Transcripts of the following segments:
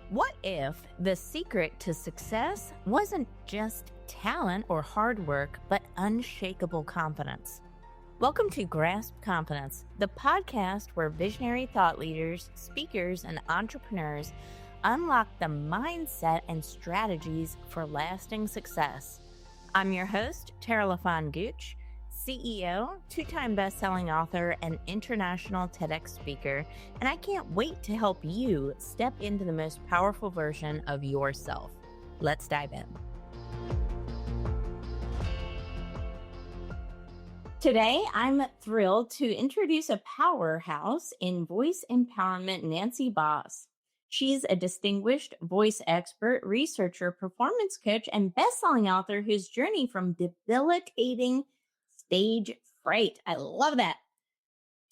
What if the secret to success wasn't just talent or hard work, but unshakable confidence? Welcome to Grasp Confidence, the podcast where visionary thought leaders, speakers, and entrepreneurs unlock the mindset and strategies for lasting success. I'm your host, Tara LaFawn Gooch, CEO, two-time best-selling author, and international TEDx speaker, and I can't wait to help you step into the most powerful version of yourself. Let's dive in. Today, I'm thrilled to introduce a powerhouse in voice empowerment, Nancy Bos. She's a distinguished voice expert, researcher, performance coach, and best-selling author whose journey from debilitating stage fright, I love that,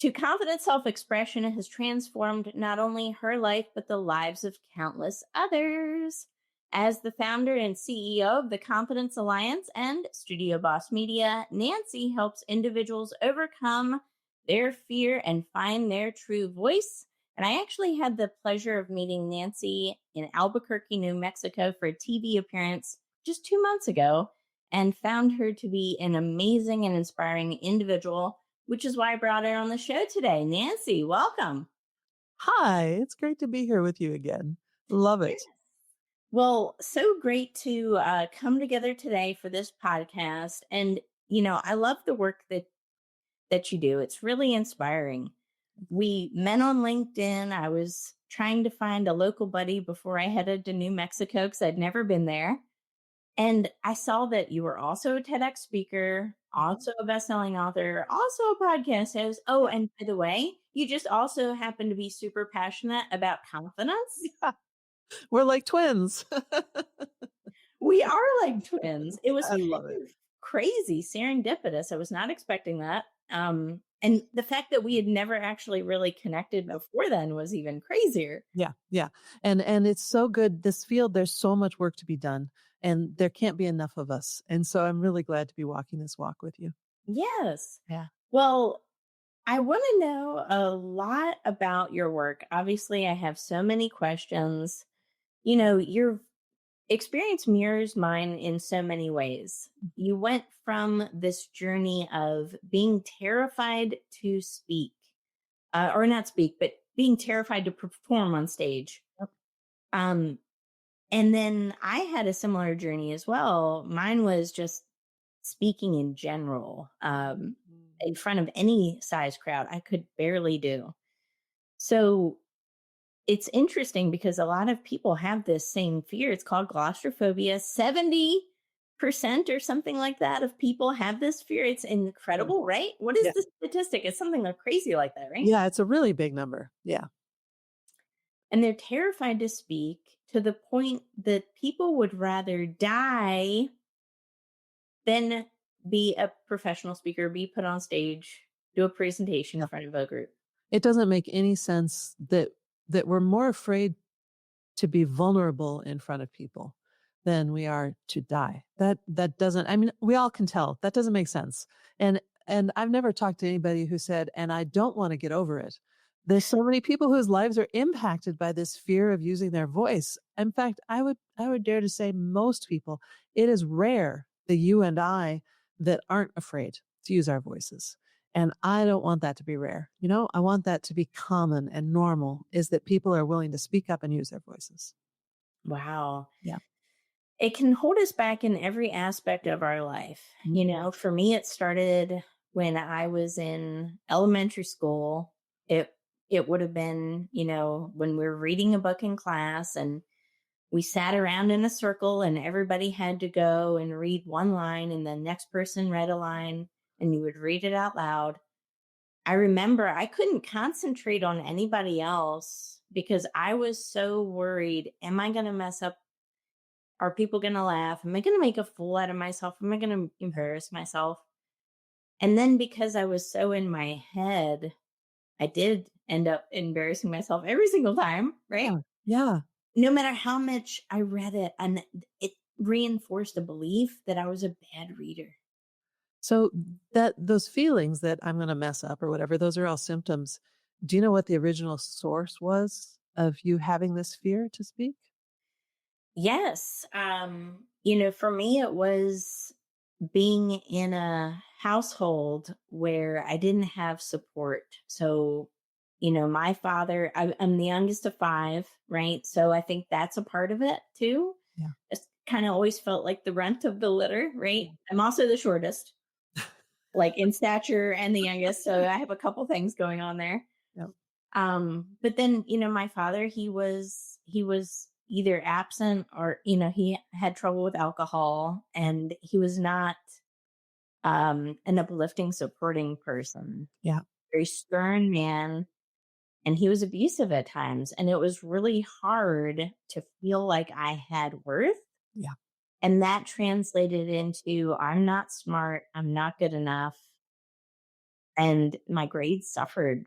to confident self-expression has transformed not only her life, but the lives of countless others. As the founder and CEO of the Confidence Alliance and StudioBos Media, Nancy helps individuals overcome their fear and find their true voice. And I actually had the pleasure of meeting Nancy in Albuquerque, New Mexico for a TV appearance just 2 months ago, and found her to be an amazing and inspiring individual, which is why I brought her on the show today. Nancy, welcome. Hi, it's great to be here with you again. Love it. Yes. Well, so great to come together today for this podcast. And, I love the work that you do. It's really inspiring. We met on LinkedIn. I was trying to find a local buddy before I headed to New Mexico because I'd never been there. And I saw that you were also a TEDx speaker, also a best-selling author, also a podcast host. Oh, and by the way, you just also happen to be super passionate about confidence. Yeah. We're like twins. We are like twins. It was I love it. Crazy, serendipitous. I was not expecting that. And the fact that we had never actually really connected before then was even crazier. Yeah. And it's so good. This field, there's so much work to be done, and there can't be enough of us. And so I'm really glad to be walking this walk with you. Yes. Yeah. Well, I want to know a lot about your work. Obviously, I have so many questions. Your experience mirrors mine in so many ways. You went from this journey of being terrified to speak, or not speak, but being terrified to perform on stage. Yep. And then I had a similar journey as well. Mine was just speaking in general, in front of any size crowd. I could barely do. So it's interesting because a lot of people have this same fear. It's called claustrophobia. 70% or something like that of people have this fear. It's incredible, right? What is the statistic? It's something like crazy like that, right? Yeah, it's a really big number. Yeah. And they're terrified to speak to the point that people would rather die than be a professional speaker, be put on stage, do a presentation in front of a group. It doesn't make any sense that we're more afraid to be vulnerable in front of people than we are to die. That doesn't, I mean, we all can tell that doesn't make sense. And I've never talked to anybody who said, and I don't want to get over it. There's so many people whose lives are impacted by this fear of using their voice. In fact, I would dare to say most people, it is rare that you and I that aren't afraid to use our voices. And I don't want that to be rare. I want that to be common and normal, is that people are willing to speak up and use their voices. Wow. Yeah. It can hold us back in every aspect of our life. Mm-hmm. For me, it started when I was in elementary school. It would have been, when we were reading a book in class and we sat around in a circle and everybody had to go and read one line and the next person read a line and you would read it out loud. I remember I couldn't concentrate on anybody else because I was so worried. Am I going to mess up? Are people going to laugh? Am I going to make a fool out of myself? Am I going to embarrass myself? And then because I was so in my head, I did end up embarrassing myself every single time, right? Yeah. No matter how much I read it, and it reinforced a belief that I was a bad reader. So those feelings that I'm going to mess up or whatever, those are all symptoms. Do you know what the original source was of you having this fear to speak? Yes. For me, it was being in a household where I didn't have support. So, my father, I'm the youngest of five, right? So I think that's a part of it too. Yeah. Just kind of always felt like the runt of the litter, right? I'm also the shortest, like in stature and the youngest. So I have a couple things going on there. Yep. But then, my father, he was either absent or, he had trouble with alcohol, and he was not an uplifting, supporting person. Yeah. Very stern man, and he was abusive at times. And it was really hard to feel like I had worth. Yeah. And that translated into I'm not smart, I'm not good enough. And my grades suffered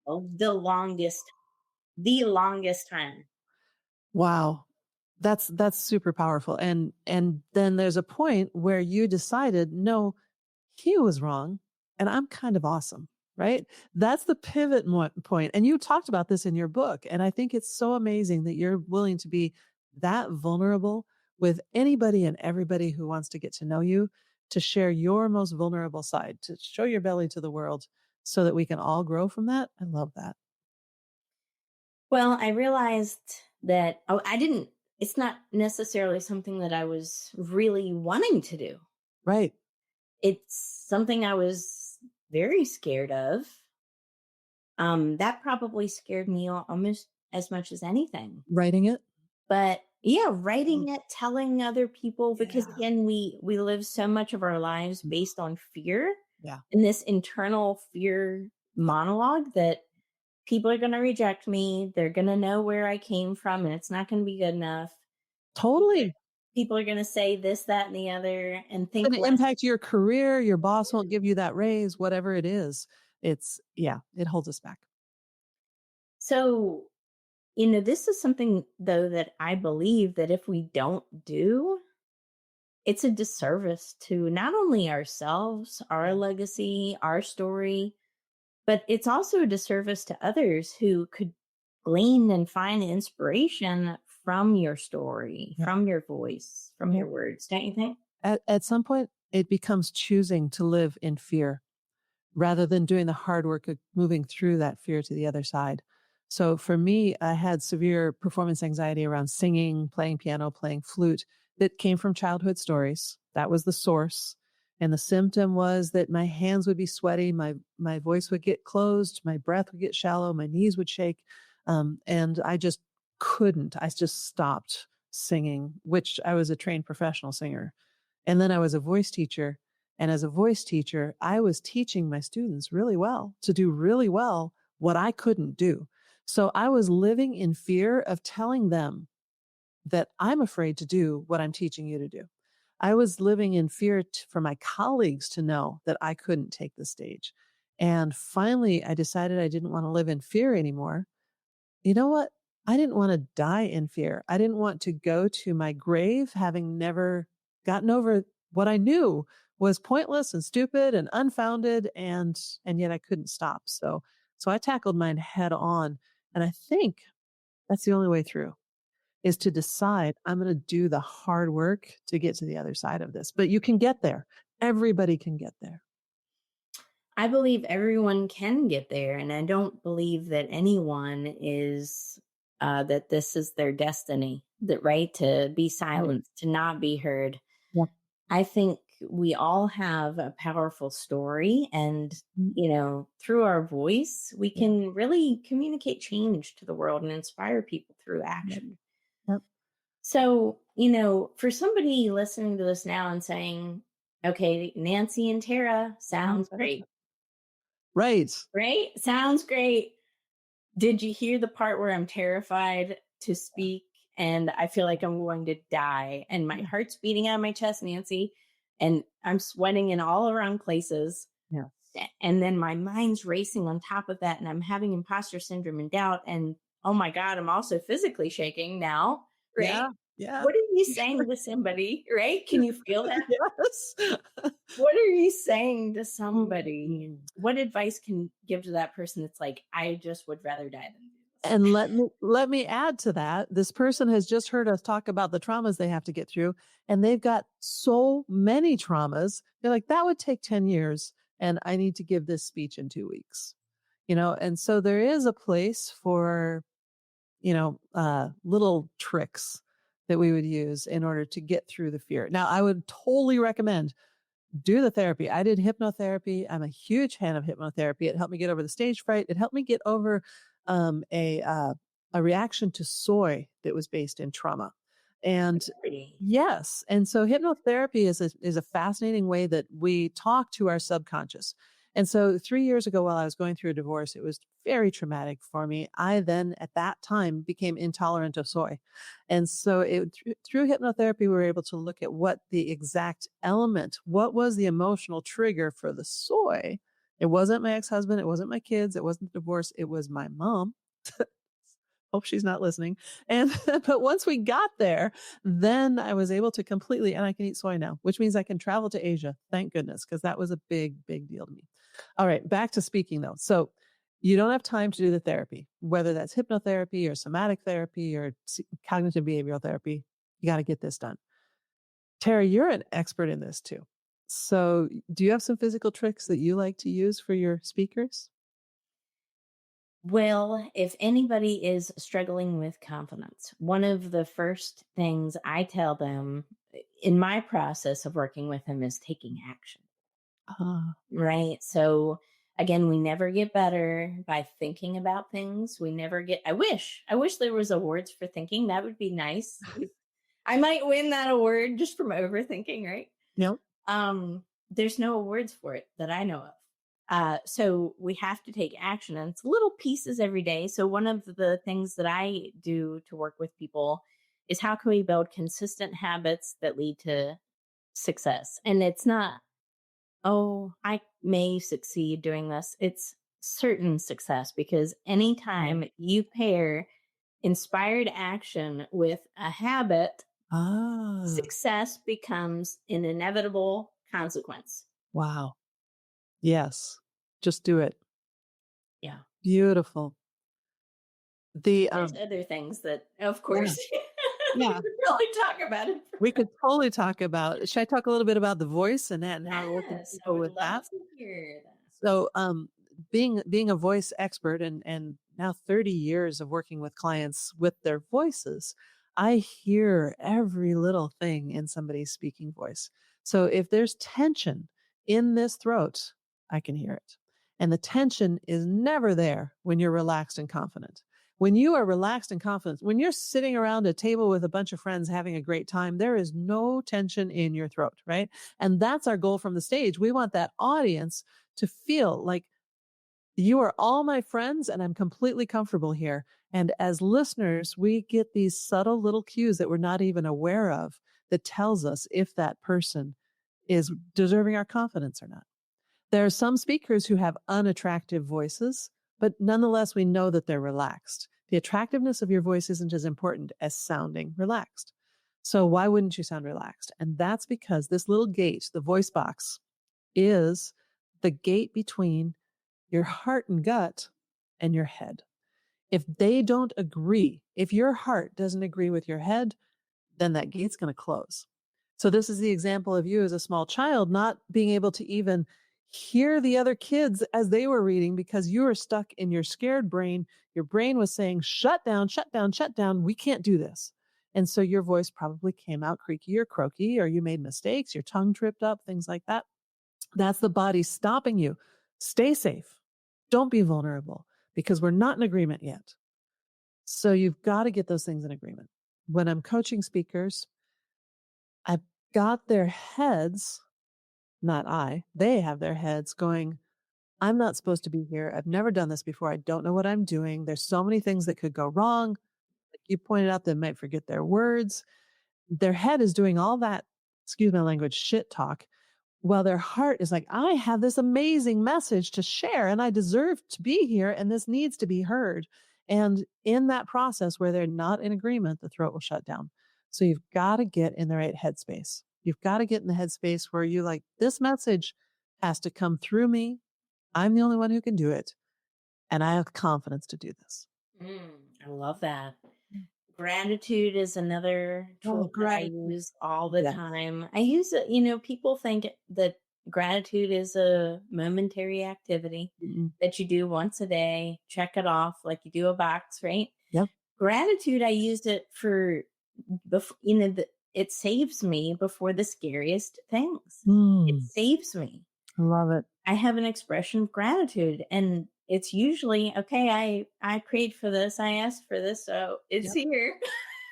the longest time. Wow. That's super powerful. And then there's a point where you decided, no, he was wrong and I'm kind of awesome, right? That's the pivot point. And you talked about this in your book. And I think it's so amazing that you're willing to be that vulnerable with anybody and everybody who wants to get to know you, to share your most vulnerable side, to show your belly to the world so that we can all grow from that. I love that. Well, I realized that I didn't it's not necessarily something that I was really wanting to do. Right. It's something I was very scared of. That probably scared me almost as much as anything. Writing it. But yeah, Mm. writing it, telling other people, because Yeah. again, we live so much of our lives based on fear, Yeah. and this internal fear monologue that people are going to reject me. They're going to know where I came from, and it's not going to be good enough. People Totally. people are going to say this, that, and the other, and think Going to less. impact your career. Your boss won't give you that raise, whatever it is. It's, yeah, it holds us back. So, this is something though that I believe that if we don't do, it's a disservice to not only ourselves, our Yeah. legacy, our story, but it's also a disservice to others who could glean and find inspiration from your story, Yeah. from your voice, from Yeah. your words, don't you think? At some point, it becomes choosing to live in fear rather than doing the hard work of moving through that fear to the other side. So for me, I had severe performance anxiety around singing, playing piano, playing flute that came from childhood stories. That was the source. And the symptom was that my hands would be sweaty, my voice would get closed, my breath would get shallow, my knees would shake. And I just couldn't. I just stopped singing, which I was a trained professional singer. And then I was a voice teacher. And as a voice teacher, I was teaching my students really well to do really well what I couldn't do. So I was living in fear of telling them that I'm afraid to do what I'm teaching you to do. I was living in fear for my colleagues to know that I couldn't take the stage. And finally, I decided I didn't want to live in fear anymore. You know what? I didn't want to die in fear. I didn't want to go to my grave having never gotten over what I knew was pointless and stupid and unfounded, and yet I couldn't stop. So I tackled mine head on, and I think that's the only way through is to decide I'm going to do the hard work to get to the other side of this. But you can get there. Everybody can get there. I believe everyone can get there, and I don't believe that anyone is that this is their destiny. That right to be Right. silenced, to not be heard. Yeah. I think we all have a powerful story, and Mm. through our voice, we Yeah. can really communicate change to the world and inspire people through Yep. action. Yep. So, for somebody listening to this now and saying, okay, Nancy and Tara sounds great, Right. right? Sounds great. Did you hear the part where I'm terrified to speak and I feel like I'm going to die and my Yeah. heart's beating out of my chest, Nancy, and I'm sweating in all around places. Yeah. And then my mind's racing on top of that, and I'm having imposter syndrome and doubt. And oh my God, I'm also physically shaking now, right? Yeah. Yeah. What are you saying to somebody, right? Can you feel that? Yes. What are you saying to somebody? Mm. What advice can you give to that person that's like, I just would rather die than do this? And let me add to that. This person has just heard us talk about the traumas they have to get through, and they've got so many traumas. They're like, that would take 10 years, and I need to give this speech in 2 weeks. And so there is a place for, little tricks that we would use in order to get through the fear. Now, I would totally recommend do the therapy. I did hypnotherapy. I'm a huge fan of hypnotherapy. It helped me get over the stage fright. It helped me get over um, a uh, a reaction to soy that was based in trauma. And Really? yes, and so hypnotherapy is a fascinating way that we talk to our subconscious. And so 3 years ago, while I was going through a divorce, it was very traumatic for me. I then, at that time, became intolerant of soy. And so through hypnotherapy, we were able to look at what the exact element, what was the emotional trigger for the soy. It wasn't my ex-husband. It wasn't my kids. It wasn't the divorce. It was my mom. Hope she's not listening. And, but once we got there, then I was able to completely, and I can eat soy now, which means I can travel to Asia. Thank goodness, because that was a big, big deal to me. All right, back to speaking though. So you don't have time to do the therapy, whether that's hypnotherapy or somatic therapy or cognitive behavioral therapy. You got to get this done. Terry, you're an expert in this too. So do you have some physical tricks that you like to use for your speakers? Well, if anybody is struggling with confidence, one of the first things I tell them in my process of working with them is taking action, Ah, right? So again, we never get better by thinking about things. We never get I wish there was awards for thinking. That would be nice. I might win that award just from overthinking, right? yep. There's no awards for it that I know of. So we have to take action, and it's little pieces every day. So one of the things that I do to work with people is how can we build consistent habits that lead to success? And it's not, oh, I may succeed doing this. It's certain success, because anytime you pair inspired action with a habit, Ah, success becomes an inevitable consequence. wow. Yes. Just do it. Yeah. Beautiful. The There's other things that, of Yeah, course, we yeah. could really talk about it. We could totally talk about. Should I talk a little bit about the voice and that and how to work with Yes, I people would with love that? to hear that. So, being a voice expert and now 30 years of working with clients with their voices, I hear every little thing in somebody's speaking voice. So if there's tension in this throat, I can hear it. And the tension is never there when you're relaxed and confident. When you are relaxed and confident, when you're sitting around a table with a bunch of friends having a great time, there is no tension in your throat, right? And that's our goal from the stage. We want that audience to feel like you are all my friends and I'm completely comfortable here. And as listeners, we get these subtle little cues that we're not even aware of that tells us if that person is deserving our confidence or not. There are some speakers who have unattractive voices, but nonetheless, we know that they're relaxed. The attractiveness of your voice isn't as important as sounding relaxed. So why wouldn't you sound relaxed? And that's because this little gate, the voice box, is the gate between your heart and gut and your head. If they don't agree, if your heart doesn't agree with your head, then that gate's going to close. So this is the example of you as a small child not being able to even hear the other kids as they were reading because you were stuck in your scared brain. Your brain was saying, shut down, shut down, shut down. We can't do this. And so your voice probably came out creaky or croaky, or you made mistakes, your tongue tripped up, things like that. That's the body stopping you. Stay safe. Don't be vulnerable because we're not in agreement yet. So you've got to get those things in agreement. When I'm coaching speakers, I've got their heads, not I, they have their heads going, I'm not supposed to be here. I've never done this before. I don't know what I'm doing. There's so many things that could go wrong. Like you pointed out, they might forget their words. Their head is doing all that, excuse my language, shit talk. While their heart is like, I have this amazing message to share and I deserve to be here and this needs to be heard. And in that process where they're not in agreement, the throat will shut down. So you've got to get in the right headspace. You've got to get in the headspace where you like, this message has to come through me. I'm the only one who can do it. And I have confidence to do this. I love that. Gratitude is another Oh, tool that I gratitude. use all the Yeah. time. I use it, people think that gratitude is a momentary activity Mm-mm. that you do once a day, check it off like you do a box, right? Yep. Gratitude, I used it for, it saves me before the scariest things. It Mm, saves me. I love it. I have an expression of gratitude, and it's usually, okay, I prayed for this, I asked for this, so it's Yep. here.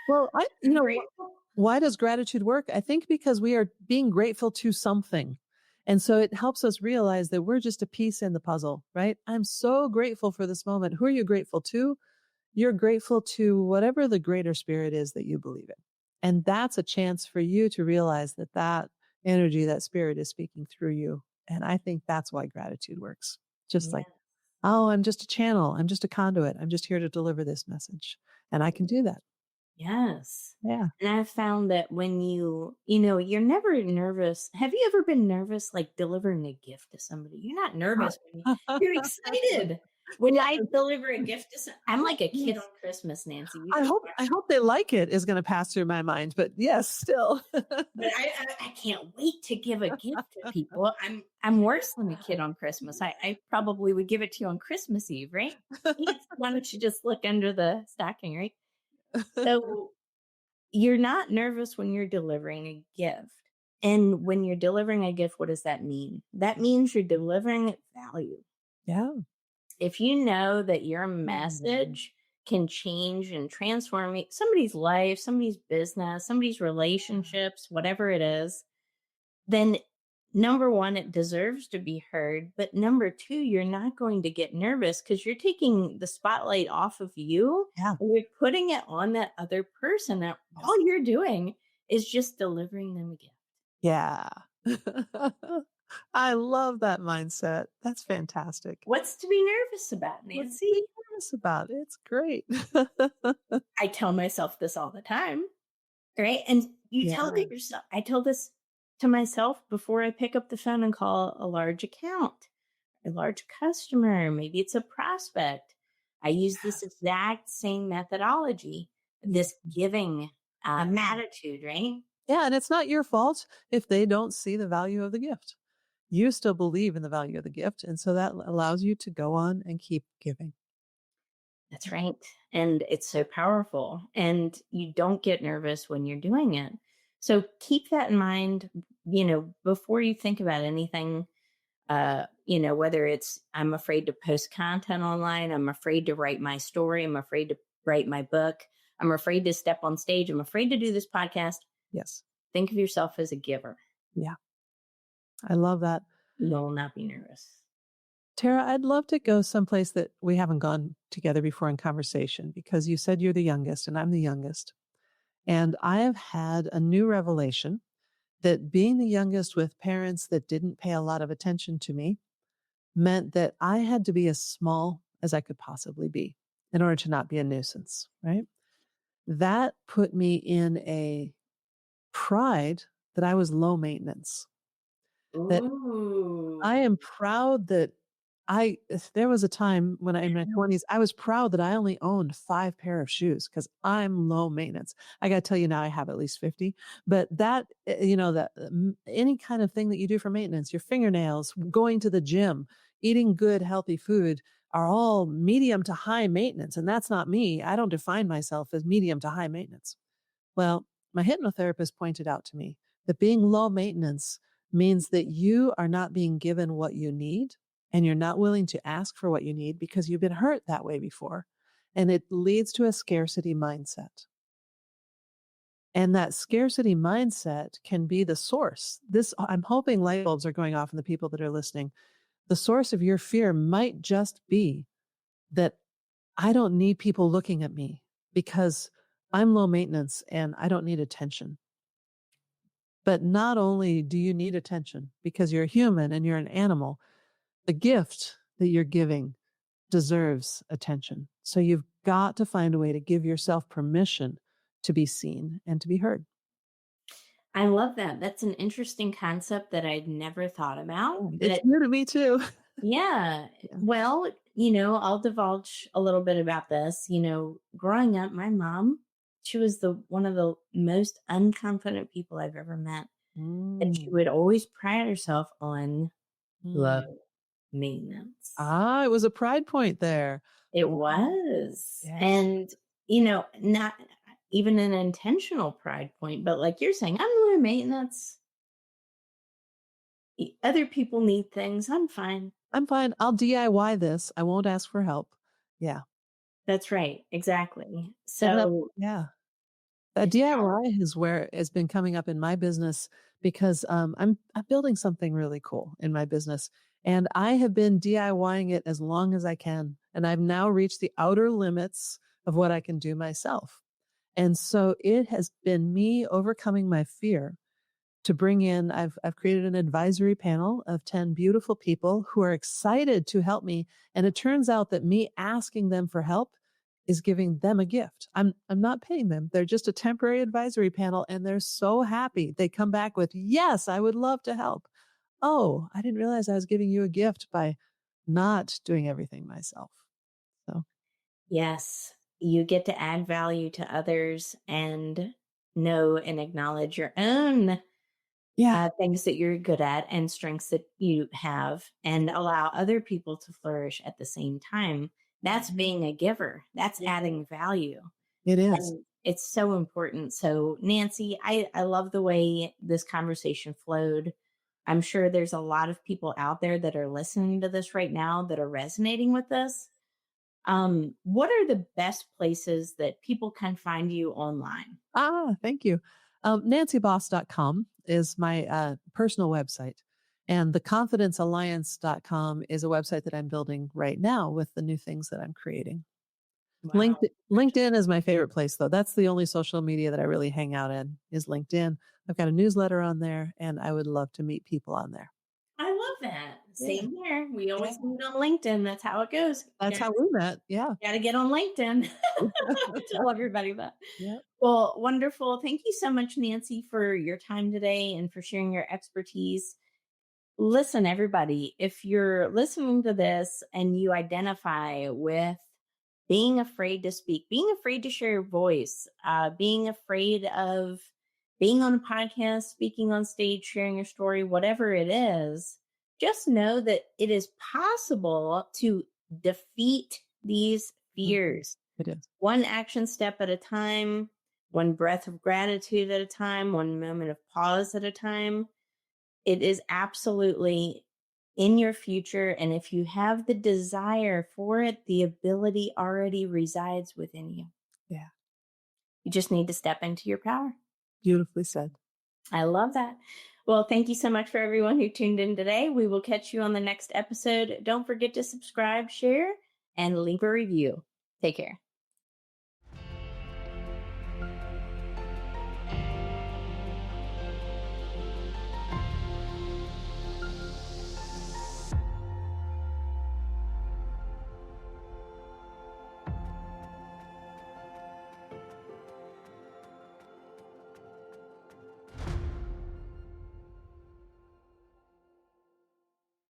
Well, I'm grateful. why does gratitude work? I think because we are being grateful to something. And so it helps us realize that we're just a piece in the puzzle, right? I'm so grateful for this moment. Who are you grateful to? You're grateful to whatever the greater spirit is that you believe in. And that's a chance for you to realize that that energy, that spirit is speaking through you. And I think that's why gratitude works. Just like, Yeah. oh, I'm just a channel. I'm just a conduit. I'm just here to deliver this message. And I can do that. Yes. Yeah. And I've found that when you're never nervous. Have you ever been nervous like delivering a gift to somebody? You're not nervous when you're excited. When Yes, I deliver a gift to I'm like a kid on yes. Christmas, Nancy. You should I watch. hope they like it is gonna pass through my mind, but yes, still. But I can't wait to give a gift to people. I'm worse than a kid on Christmas. I probably would give it to you on Christmas Eve, right? Yes, why don't you just look under the stocking, right? So you're not nervous when you're delivering a gift. And when you're delivering a gift, what does that mean? That means you're delivering value. Yeah. If you know that your message can change and transform somebody's life, somebody's business, somebody's relationships, whatever it is, then number one, it deserves to be heard. But number two, you're not going to get nervous because you're taking the spotlight off of you Yeah. and you're putting it on that other person. That Yes. all you're doing is just delivering them a gift. Yeah. I love that mindset. That's fantastic. What's to be nervous about, What's to be Nancy? nervous about? It's great. I tell myself this all the time, right? And you Yeah. tell it yourself. I tell this to myself before I pick up the phone and call a large account, a large customer, maybe it's a prospect. I use this Yes. exact same methodology, Yeah. this giving Yeah. attitude, right? Yeah, and it's not your fault if they don't see the value of the gift. You still believe in the value of the gift, and so that allows you to go on and keep giving. That's right. And it's so powerful. And you don't get nervous when you're doing it. So keep that in mind, before you think about anything, whether it's I'm afraid to post content online, I'm afraid to write my story, I'm afraid to write my book, I'm afraid to step on stage, I'm afraid to do this podcast. Yes. Think of yourself as a giver. Yeah. I love that. You will not be nervous. Tara, I'd love to go someplace that we haven't gone together before in conversation because you said you're the youngest and I'm the youngest. And I have had a new revelation that being the youngest with parents that didn't pay a lot of attention to me meant that I had to be as small as I could possibly be in order to not be a nuisance, right? That put me in a pride that I was low maintenance, that I Ooh. am proud that there was a time when in my 20s, I was proud that I only owned 5 pair of shoes because I'm low maintenance. I gotta tell you now I have at least 50, but that, that any kind of thing that you do for maintenance, your fingernails, going to the gym, eating good, healthy food are all medium to high maintenance. And that's not me. I don't define myself as medium to high maintenance. Well, my hypnotherapist pointed out to me that being low maintenance means that you are not being given what you need and you're not willing to ask for what you need because you've been hurt that way before. And it leads to a scarcity mindset. And that scarcity mindset can be the source. I'm hoping light bulbs are going off in the people that are listening. The source of your fear might just be that I don't need people looking at me because I'm low maintenance and I don't need attention. But not only do you need attention because you're a human and you're an animal, the gift that you're giving deserves attention. So you've got to find a way to give yourself permission to be seen and to be heard. I love that. That's an interesting concept that I'd never thought about. It's But new to me too. yeah, Yeah. well, I'll divulge a little bit about this. Growing up, my mom, she was the one of the most unconfident people I've ever met. And she Mm, would always pride herself on low mm. maintenance. Ah, it was a pride point there. It Wow. was. Yeah. And, not even an intentional pride point, but like you're saying, I'm low maintenance. Other people need things. I'm fine. I'm fine. I'll DIY this. I won't ask for help. Yeah. That's right. Exactly. And So, yeah. DIY is where it's been coming up in my business because I'm building something really cool in my business, and I have been DIYing it as long as I can, and I've now reached the outer limits of what I can do myself. And so it has been me overcoming my fear to bring in I've created an advisory panel of 10 beautiful people who are excited to help me, and it turns out that me asking them for help is giving them a gift. I'm not paying them. They're just a temporary advisory panel and they're so happy. They come back with, "Yes, I would love to help." "Oh, I didn't realize I was giving you a gift by not doing everything myself." So, yes, you get to add value to others and know and acknowledge your own yeah. things that you're good at and strengths that you have, and allow other people to flourish at the same time. That's being a giver, that's adding value. It is. And it's so important. So, Nancy, I love the way this conversation flowed. I'm sure there's a lot of people out there that are listening to this right now that are resonating with this. What are the best places that people can find you online? Thank you. NancyBos.com is my personal website. And theconfidencealliance.com is a website that I'm building right now with the new things that I'm creating. Wow. LinkedIn is my favorite place, though. That's the only social media that I really hang out in is LinkedIn. I've got a newsletter on there, and I would love to meet people on there. I love that. Yeah, Same here. We yeah. always meet on LinkedIn. That's how it goes. That's how we met. Yeah. Got to get on LinkedIn. Tell everybody that. Yep. Well, wonderful. Thank you so much, Nancy, for your time today and for sharing your expertise. Listen, everybody, if you're listening to this and you identify with being afraid to speak, being afraid to share your voice, being afraid of being on a podcast, speaking on stage, sharing your story, whatever it is, just know that it is possible to defeat these Mhm. fears It is. one action step at a time, one breath of gratitude at a time, one moment of pause at a time. It is absolutely in your future. And if you have the desire for it, the ability already resides within you. Yeah. You just need to step into your power. Beautifully said. I love that. Well, thank you so much for everyone who tuned in today. We will catch you on the next episode. Don't forget to subscribe, share, and leave a review. Take care.